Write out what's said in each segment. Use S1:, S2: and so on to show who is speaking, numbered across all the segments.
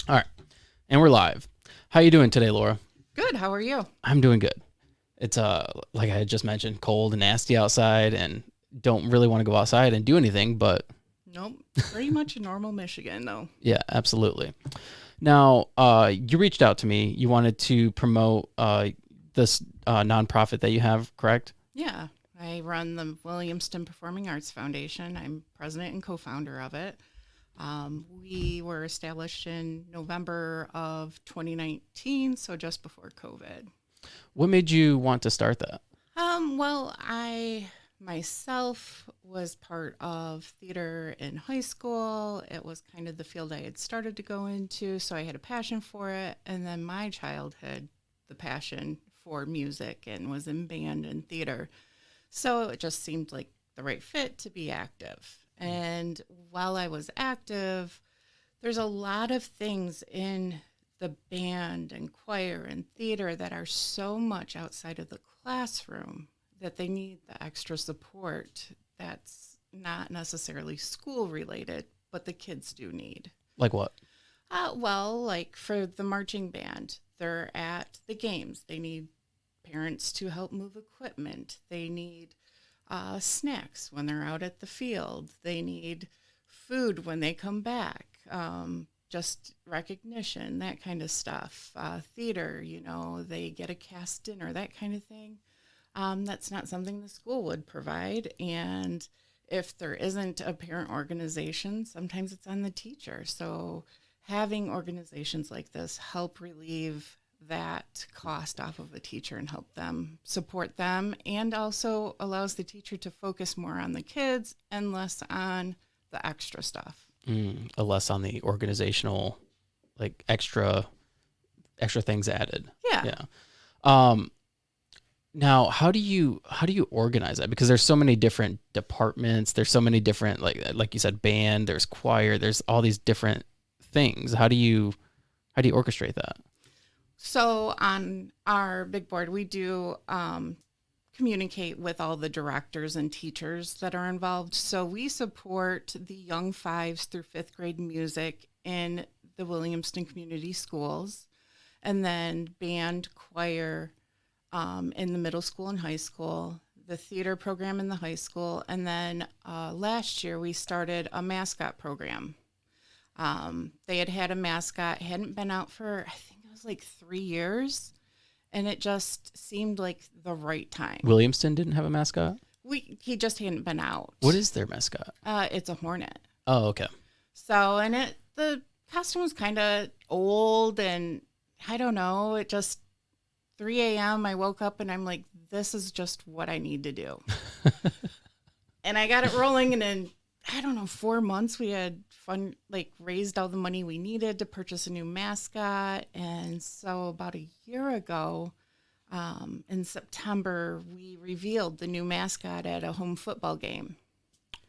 S1: All right. And we're live. How you doing today, Laura?
S2: Good. How are you?
S1: I'm doing good. It's like I had just mentioned, cold and nasty outside and don't really want to go outside and do anything, but
S2: Nope. Pretty much a normal Michigan, though.
S1: yeah, absolutely. Now, you reached out to me. You wanted to promote this nonprofit that you have, correct?
S2: Yeah. I run the Williamston Performing Arts Foundation. I'm president and co-founder of it. We were established in November of 2019, so just before COVID.
S1: What made you want to start that?
S2: Well, I myself was part of theater in high school. It was kind of the field I had started to go into, so I had a passion for it. And then my child had the passion for music and was in band and theater. So it just seemed like the right fit to be active. And while I was active, there's a lot of things in the band and choir and theater that are so much outside of the classroom that they need the extra support that's not necessarily school related, but the kids do need.
S1: Like what?
S2: Well, like for the marching band, they're at the games. They need parents to help move equipment. They need snacks when they're out at the field. They need food when they come back. Just recognition, that kind of stuff. Theater, they get a cast dinner, that kind of thing. That's not something the school would provide. And if there isn't a parent organization, sometimes it's on the teacher. So having organizations like this help relieve that cost off of the teacher and help them support them, and also allows the teacher to focus more on the kids and less on the extra stuff.
S1: Less on the organizational, like extra things added.
S2: Yeah.
S1: Now, how do you organize that? Because there's so many different departments. There's so many different, like you said, band. There's choir. There's all these different things. How do you orchestrate that?
S2: So on our big board, we do communicate with all the directors and teachers that are involved. So we support the young 5s through 5th grade music in the Williamston Community Schools, and then band, choir in the middle school and high school, the theater program in the high school, and then last year we started a mascot program. They had a mascot, hadn't been out for, I think it was like 3 years. And it just seemed like the right time.
S1: Williamston didn't have a mascot?
S2: He just hadn't been out.
S1: What is their mascot?
S2: It's a hornet.
S1: Oh, okay.
S2: So, and the costume was kind of old, and I don't know, it just, 3 a.m. I woke up and I'm like, this is just what I need to do. And I got it rolling, and in, I don't know, 4 months we had raised all the money we needed to purchase a new mascot. And so about a year ago, in September, we revealed the new mascot at a home football game.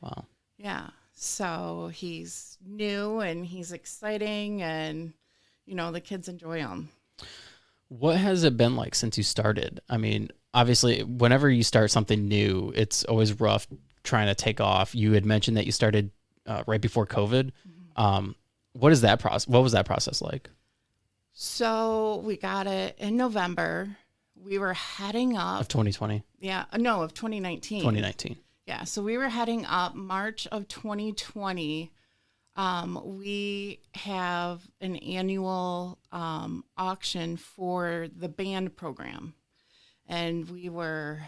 S1: Wow.
S2: Yeah. So he's new and he's exciting, and, the kids enjoy him.
S1: What has it been like since you started? I mean, obviously, whenever you start something new, it's always rough trying to take off. You had mentioned that you started right before COVID.
S2: Mm-hmm.
S1: What is that process? What was that process like?
S2: So we got it in November. We were heading up
S1: Of 2020?
S2: Yeah, no, of 2019.
S1: 2019.
S2: Yeah, so we were heading up March of 2020. We have an annual auction for the band program. And we were,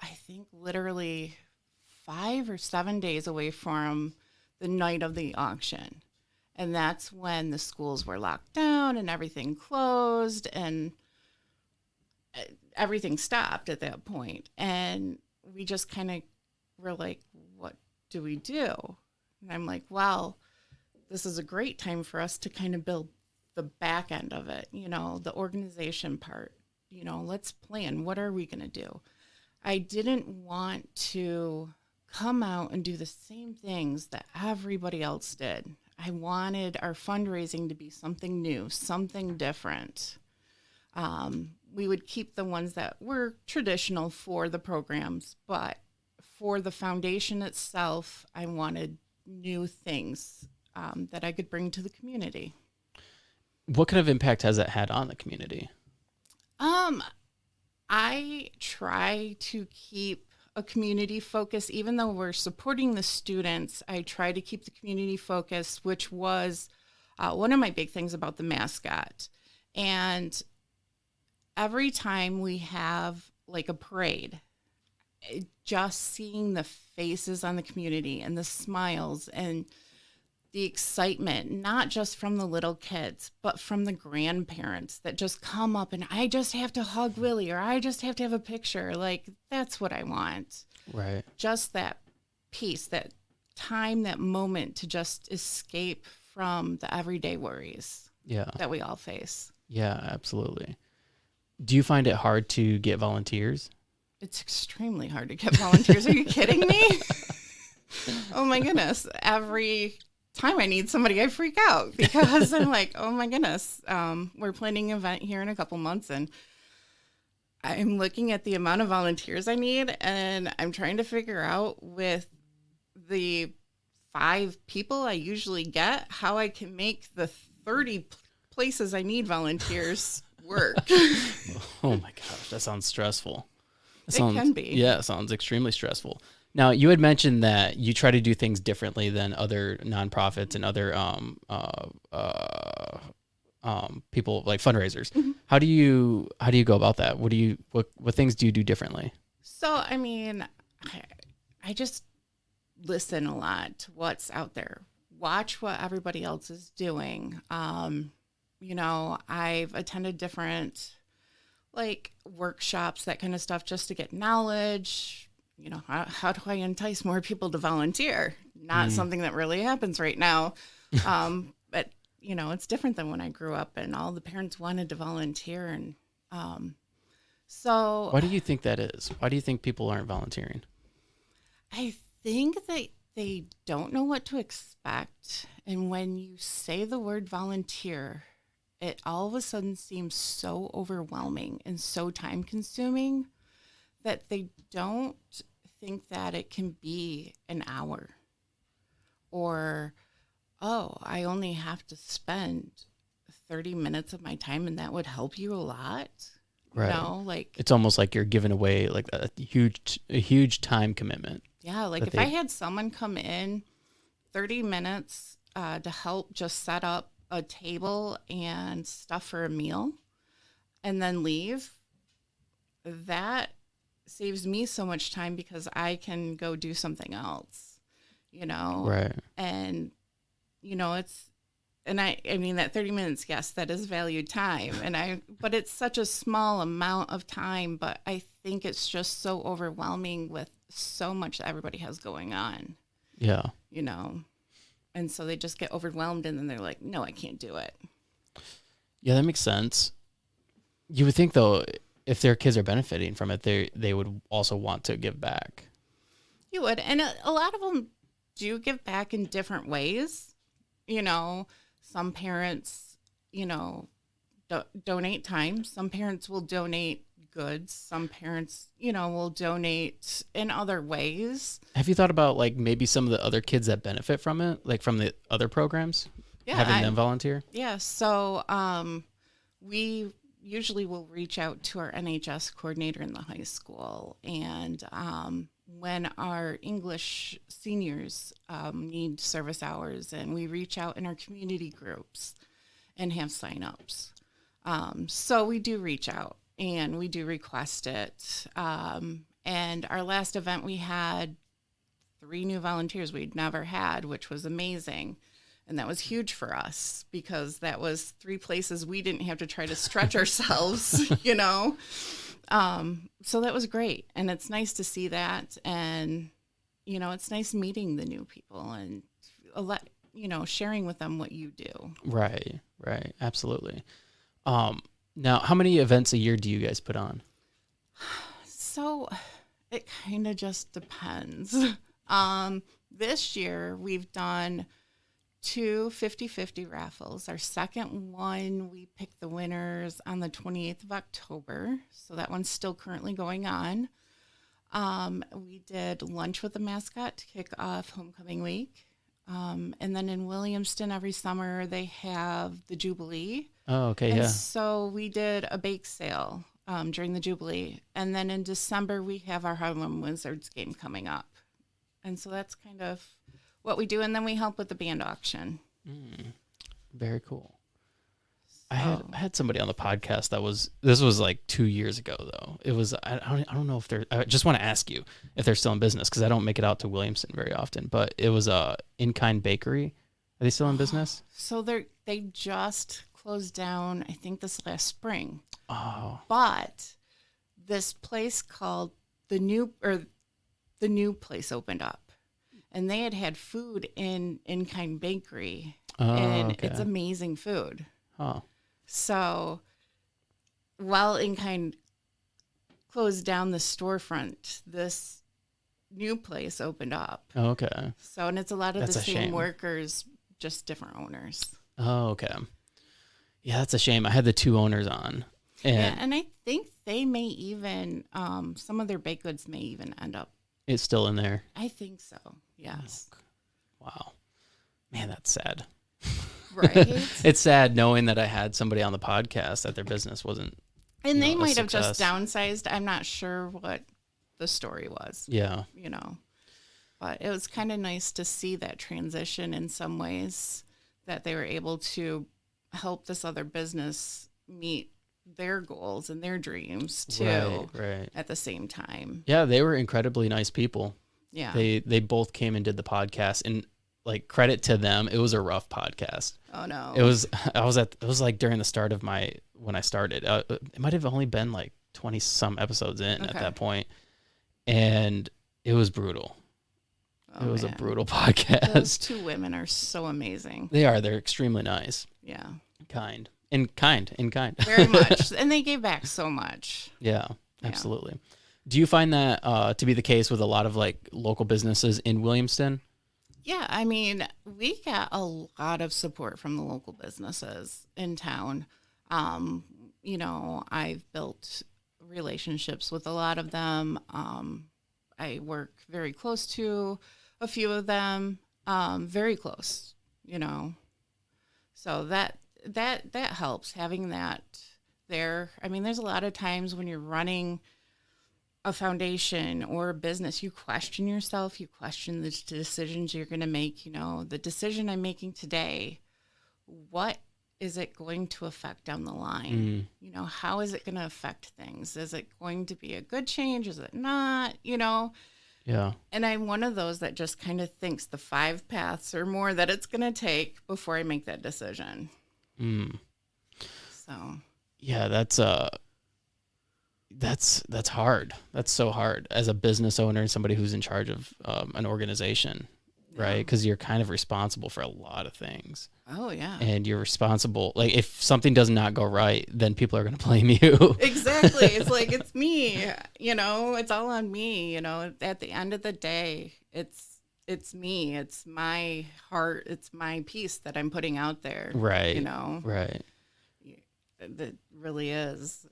S2: I think, literally 5 or 7 days away from the night of the auction. And that's when the schools were locked down and everything closed and everything stopped at that point. And we just kind of were like, what do we do? And I'm like, well, this is a great time for us to kind of build the back end of it, the organization part. Let's plan. What are we going to do? I didn't want to come out and do the same things that everybody else did. I wanted our fundraising to be something new, something different. We would keep the ones that were traditional for the programs, but for the foundation itself, I wanted new things that I could bring to the community.
S1: What kind of impact has that had on the community?
S2: Um, I try to keep a community focus, even though we're supporting the students. I try to keep the community focus, which was one of my big things about the mascot. And every time we have like a parade, just seeing the faces on the community and the smiles and the excitement, not just from the little kids, but from the grandparents that just come up and I just have to hug Willie or I just have to have a picture. Like, that's what I want.
S1: Right.
S2: Just that peace, that time, that moment to just escape from the everyday worries
S1: Yeah.
S2: that we all face.
S1: Yeah, absolutely. Do you find it hard to get volunteers?
S2: It's extremely hard to get volunteers. Are you kidding me? Oh my goodness. Every time I need somebody, I freak out because I'm like, oh my goodness. We're planning an event here in a couple months and I'm looking at the amount of volunteers I need and I'm trying to figure out with the 5 people I usually get how I can make the 30 places I need volunteers work.
S1: Oh my gosh, that sounds stressful.
S2: It can be.
S1: Yeah, it sounds extremely stressful. Now, you had mentioned that you try to do things differently than other nonprofits and other people like fundraisers.
S2: Mm-hmm.
S1: How do you go about that? What things do you do differently?
S2: So, I mean, I just listen a lot to what's out there. Watch what everybody else is doing. You know, I've attended different like workshops, that kind of stuff, just to get knowledge. You know, how do I entice more people to volunteer? Not something that really happens right now. But, you know, it's different than when I grew up and all the parents wanted to volunteer. And so
S1: Why do you think that is? Why do you think people aren't volunteering?
S2: I think that they don't know what to expect. And when you say the word volunteer, it all of a sudden seems so overwhelming and so time consuming that they don't think that it can be an hour or, oh, I only have to spend 30 minutes of my time and that would help you a lot.
S1: Right.
S2: You know, like
S1: It's almost like you're giving away like a huge time commitment.
S2: yeah, like if I had someone come in 30 minutes to help just set up a table and stuff for a meal and then leave, that saves me so much time because I can go do something else, you know?
S1: Right.
S2: And, you know, I mean, that 30 minutes, yes, that is valued time. But it's such a small amount of time, but I think it's just so overwhelming with so much that everybody has going on.
S1: Yeah.
S2: You know? And so they just get overwhelmed and then they're like, no, I can't do it.
S1: Yeah, that makes sense. You would think though, if their kids are benefiting from it, they would also want to give back.
S2: You would. And a lot of them do give back in different ways. You know, some parents, you know, donate time. Some parents will donate goods. Some parents, you know, will donate in other ways.
S1: Have you thought about like maybe some of the other kids that benefit from it, like from the other programs, having them volunteer?
S2: Yeah. So we usually will reach out to our NHS coordinator in the high school. And when our English seniors need service hours, and we reach out in our community groups and have signups. So we do reach out. And we do request it. And our last event, we had 3 new volunteers we'd never had, which was amazing. And that was huge for us because that was 3 places we didn't have to try to stretch ourselves, you know. So that was great. And it's nice to see that. And, you know, it's nice meeting the new people and, you know, sharing with them what you do.
S1: Right. Absolutely. Now, how many events a year do you guys put on?
S2: So it kind of just depends. This year we've done 2 50-50 raffles. Our second one, we picked the winners on the 28th of October. So that one's still currently going on. We did lunch with the mascot to kick off homecoming week. And then in Williamston, every summer they have the Jubilee.
S1: Oh, okay,
S2: And
S1: yeah.
S2: so we did a bake sale during the Jubilee. And then in December, we have our Harlem Wizards game coming up. And so that's kind of what we do. And then we help with the band auction.
S1: Very cool.
S2: So,
S1: I had somebody on the podcast this was like 2 years ago though. It was I don't know if I just want to ask you if they're still in business because I don't make it out to Williamston very often. But it was a In Kind Bakery. Are they still in business?
S2: So they just closed down, I think this last spring.
S1: Oh,
S2: But this place called the new place opened up, and they had food in Kind Bakery, and
S1: okay.
S2: it's amazing food.
S1: Oh,
S2: So while In Kind closed down the storefront, this new place opened up.
S1: okay.
S2: So, and it's a lot of
S1: That's
S2: the
S1: a
S2: same
S1: shame.
S2: workers, just different owners.
S1: Oh, okay. Yeah, that's a shame. I had the two owners on,
S2: Yeah,
S1: and
S2: and I think they may even, some of their baked goods may even end up.
S1: it's still in there.
S2: I think so. Yes.
S1: Wow, man, that's sad.
S2: Right.
S1: It's sad knowing that I had somebody on the podcast that their business wasn't.
S2: And they
S1: a
S2: might have just
S1: success.
S2: downsized. I'm not sure what the story was,
S1: Yeah,
S2: but it was kind of nice to see that transition in some ways, that they were able to help this other business meet their goals and their dreams too
S1: right.
S2: at the same time.
S1: Yeah, they were incredibly nice people.
S2: Yeah.
S1: They both came and did the podcast, and like credit to them, it was a rough podcast.
S2: Oh no.
S1: It was like during the start of when I started. It might have only been like 20 some episodes in at that point, and it was brutal.
S2: Oh,
S1: it was
S2: man.
S1: a brutal
S2: Those
S1: podcast.
S2: two women are so amazing.
S1: They're extremely nice,
S2: Yeah.
S1: kind.
S2: Very much. And they gave back so much.
S1: Yeah, absolutely. Do you find that to be the case with a lot of like local businesses in Williamston?
S2: Yeah, I mean, we got a lot of support from the local businesses in town. I've built relationships with a lot of them. I work very close to a few of them, very close, So that helps, having that there. I mean, there's a lot of times when you're running a foundation or a business, you question yourself, you question the decisions you're going to make. The decision I'm making today, what is it going to affect down the line? How is it going to affect things? Is it going to be a good change? Is it not?
S1: Yeah.
S2: And I'm one of those that just kind of thinks the 5 paths or more that it's going to take before I make that decision. So
S1: Yeah, that's hard. That's so hard as a business owner and somebody who's in charge of an organization, right? Because you're kind of responsible for a lot of things.
S2: Oh, yeah.
S1: And you're responsible. Like if something does not go right, then people are going to blame you.
S2: Exactly. It's like, it's me, it's all on me, at the end of the day, it's me, it's my heart, it's my piece that I'm putting out there.
S1: Right. Right.
S2: That really is.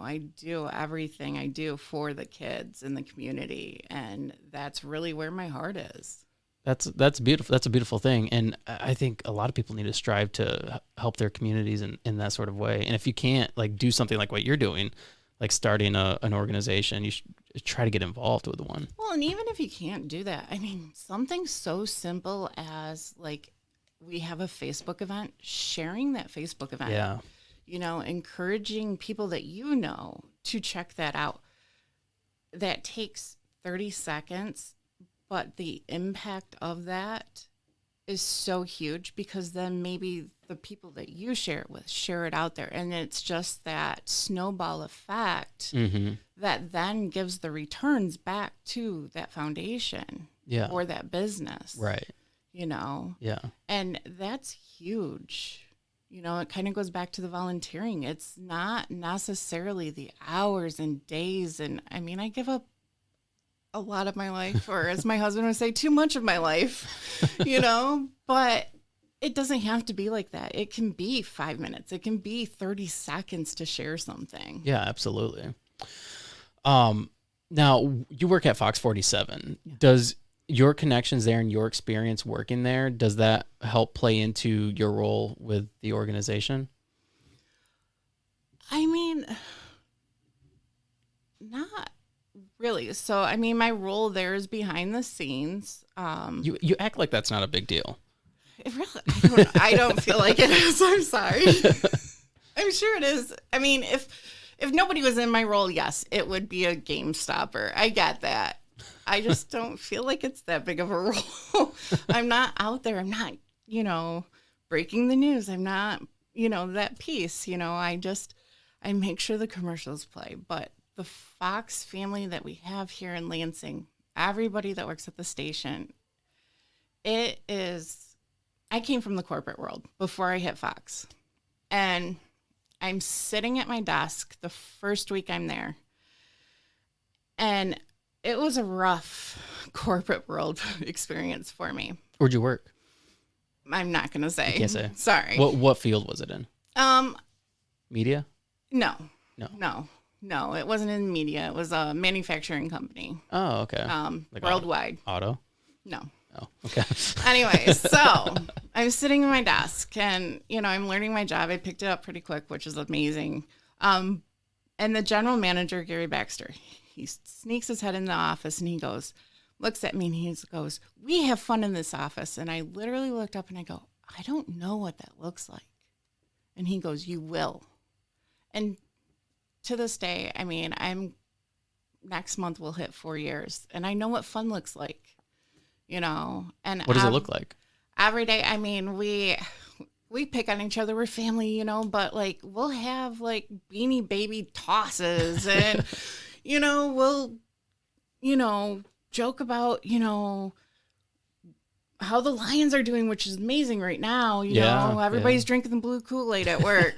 S2: I do everything I do for the kids in the community, and that's really where my heart is.
S1: That's beautiful. That's a beautiful thing. And I think a lot of people need to strive to help their communities in that sort of way. And if you can't like do something like what you're doing, like starting an organization, you should try to get involved with one.
S2: Well, and even if you can't do that, I mean, something so simple as like, we have a Facebook event, sharing that Facebook event.
S1: Yeah.
S2: Encouraging people that to check that out. That takes 30 seconds, but the impact of that is so huge, because then maybe the people that you share it with share it out there, and it's just that snowball effect that then gives the returns back to that foundation or that business.
S1: Right.
S2: Yeah. And that's huge. It kind of goes back to the volunteering. It's not necessarily the hours and days. And I mean, I give up a lot of my life, or as my husband would say, too much of my life, but it doesn't have to be like that. It can be 5 minutes. It can be 30 seconds to share something.
S1: Yeah, absolutely. Now you work at Fox 47. your connections there and your experience working there, does that help play into your role with the organization?
S2: I mean, not really. So, I mean, my role there is behind the scenes.
S1: You act like that's not a big deal.
S2: It really, I don't feel like it is. I'm sorry. I'm sure it is. I mean, if nobody was in my role, yes, it would be a game stopper. I get that. I just don't feel like it's that big of a role. I'm not out there. I'm not, breaking the news. I'm not, that piece. I make sure the commercials play. But the Fox family that we have here in Lansing, everybody that works at the station, it is, I came from the corporate world before I hit Fox. And I'm sitting at my desk the first week I'm there. And it was a rough corporate world experience for me.
S1: Where'd you work?
S2: I'm not going to say.
S1: You can't say.
S2: Sorry.
S1: What field was it in? Media?
S2: No. It wasn't in media. It was a manufacturing company.
S1: Oh, okay.
S2: Like worldwide.
S1: Auto?
S2: No.
S1: Oh, okay.
S2: Anyway, so I'm sitting at my desk and, I'm learning my job. I picked it up pretty quick, which is amazing. And the general manager, Gary Baxter, he sneaks his head in the office and he looks at me and he goes, "We have fun in this office." And I literally looked up and I go, "I don't know what that looks like." And he goes, "You will." And to this day, I mean, next month we'll hit 4 years and I know what fun looks like, and
S1: what does it look like?
S2: Every day, I mean, we pick on each other. We're family, but like we'll have like Beanie Baby tosses and, we'll, joke about, how the Lions are doing, which is amazing right now. Everybody's drinking the blue Kool-Aid at work,